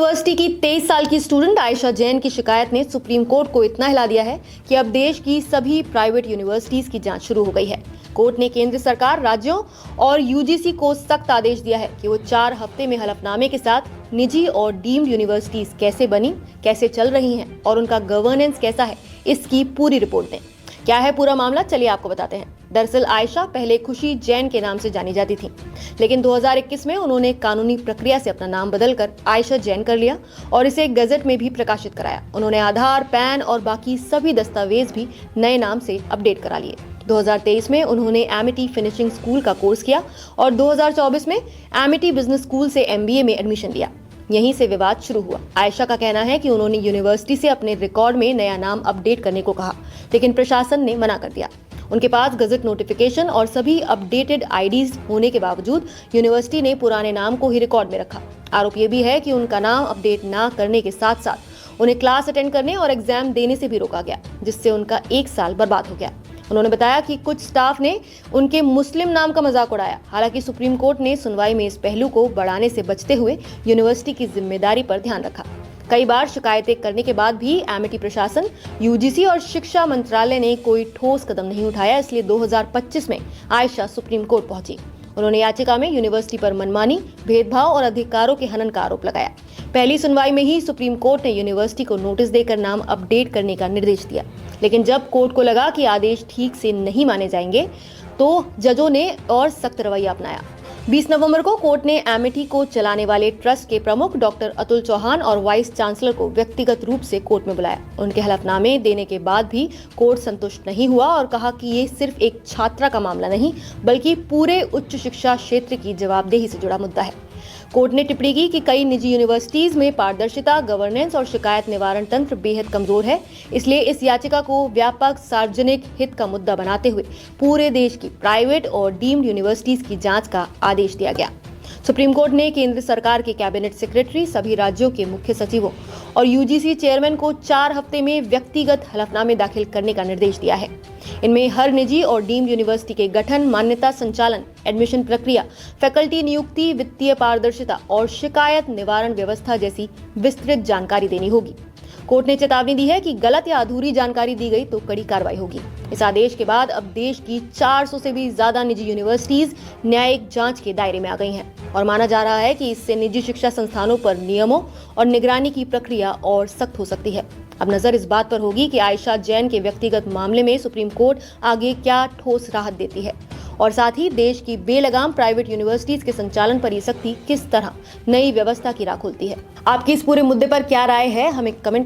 University की 23 साल की स्टूडेंट आयशा जैन की शिकायत ने सुप्रीम कोर्ट को इतना हिला दिया है कि अब देश की सभी प्राइवेट यूनिवर्सिटीज की जांच शुरू हो गई है। कोर्ट ने केंद्र सरकार, राज्यों और यूजीसी को सख्त आदेश दिया है कि वो 4 हफ्ते में हलफनामे के साथ निजी और डीम्ड यूनिवर्सिटीज कैसे बनी, कैसे चल रही हैं और उनका गवर्नेंस कैसा है, इसकी पूरी रिपोर्ट दें। क्या है पूरा मामला, चलिए आपको बताते हैं। दरअसल आयशा पहले खुशी जैन के नाम से जानी जाती थी, लेकिन 2021 में उन्होंने कानूनी प्रक्रिया से अपना नाम बदलकर आयशा जैन कर लिया और इसे गजट में भी प्रकाशित कराया। उन्होंने आधार, पैन और बाकी सभी दस्तावेज भी नए नाम से अपडेट करा लिए। 2023 में उन्होंने एमिटी फिनिशिंग स्कूल का कोर्स किया और 2024 में एमिटी बिजनेस स्कूल से MBA में एडमिशन लिया। यहीं से विवाद शुरू हुआ। आयशा का कहना है कि उन्होंने यूनिवर्सिटी से अपने रिकॉर्ड में नया नाम अपडेट करने को कहा, लेकिन प्रशासन ने मना कर दिया। उनके पास गजट नोटिफिकेशन और सभी अपडेटेड आईडीज होने के बावजूद यूनिवर्सिटी ने पुराने नाम को ही रिकॉर्ड में रखा। आरोप ये भी है कि उनका नाम अपडेट न करने के साथ साथ उन्हें क्लास अटेंड करने और एग्जाम देने से भी रोका गया, जिससे उनका 1 साल बर्बाद हो गया। उन्होंने बताया कि कुछ स्टाफ ने उनके मुस्लिम नाम का मजाक उड़ाया। हालांकि सुप्रीम कोर्ट ने सुनवाई में इस पहलू को बढ़ाने से बचते हुए यूनिवर्सिटी की जिम्मेदारी पर ध्यान रखा। कई बार शिकायतें करने के बाद भी एमिटी प्रशासन, यूजीसी और शिक्षा मंत्रालय ने कोई ठोस कदम नहीं उठाया, इसलिए 2025 में आयशा सुप्रीम कोर्ट पहुंची। उन्होंने याचिका में यूनिवर्सिटी पर मनमानी, भेदभाव और अधिकारों के हनन का आरोप लगाया। पहली सुनवाई में ही सुप्रीम कोर्ट ने यूनिवर्सिटी को नोटिस देकर नाम अपडेट करने का निर्देश दिया, लेकिन जब कोर्ट को लगा कि आदेश ठीक से नहीं माने जाएंगे तो जजों ने और सख्त रवैया अपनाया। 20 नवंबर को कोर्ट ने एमिटी को चलाने वाले ट्रस्ट के प्रमुख डॉक्टर अतुल चौहान और वाइस चांसलर को व्यक्तिगत रूप से कोर्ट में बुलाया। उनके हलफनामे देने के बाद भी कोर्ट संतुष्ट नहीं हुआ और कहा कि ये सिर्फ एक छात्रा का मामला नहीं, बल्कि पूरे उच्च शिक्षा क्षेत्र की जवाबदेही से जुड़ा मुद्दा है। कोर्ट ने टिप्पणी की कि कई निजी यूनिवर्सिटीज में पारदर्शिता, गवर्नेंस और शिकायत निवारण तंत्र बेहद कमजोर है, इसलिए इस याचिका को व्यापक सार्वजनिक हित का मुद्दा बनाते हुए पूरे देश की प्राइवेट और डीम्ड यूनिवर्सिटीज की जांच का आदेश दिया गया। सुप्रीम कोर्ट ने केंद्र सरकार के कैबिनेट सेक्रेटरी, सभी राज्यों के मुख्य सचिवों और यूजीसी चेयरमैन को 4 हफ्ते में व्यक्तिगत हलफनामे दाखिल करने का निर्देश दिया है। इनमें हर निजी और डीम्ड यूनिवर्सिटी के गठन, मान्यता संचालन, एडमिशन प्रक्रिया, फैकल्टी नियुक्ति, वित्तीय पारदर्शिता और शिकायत निवारण व्यवस्था जैसी विस्तृत जानकारी देनी होगी। कोर्ट ने चेतावनी दी है कि गलत या अधूरी जानकारी दी गई तो कड़ी कार्रवाई होगी। इस आदेश के बाद अब देश की 400 से भी ज्यादा निजी यूनिवर्सिटीज न्यायिक जांच के दायरे में आ गई हैं और माना जा रहा है कि इससे निजी शिक्षा संस्थानों पर नियमों और निगरानी की प्रक्रिया और सख्त हो सकती है। अब नजर इस बात पर होगी कि आयशा जैन के व्यक्तिगत मामले में सुप्रीम कोर्ट आगे क्या ठोस राहत देती है और साथ ही देश की बेलगाम प्राइवेट यूनिवर्सिटीज के संचालन पर ये सख्ती किस तरह नई व्यवस्था की राह खोलती है। आपकी इस पूरे मुद्दे पर क्या राय है, हमें कमेंट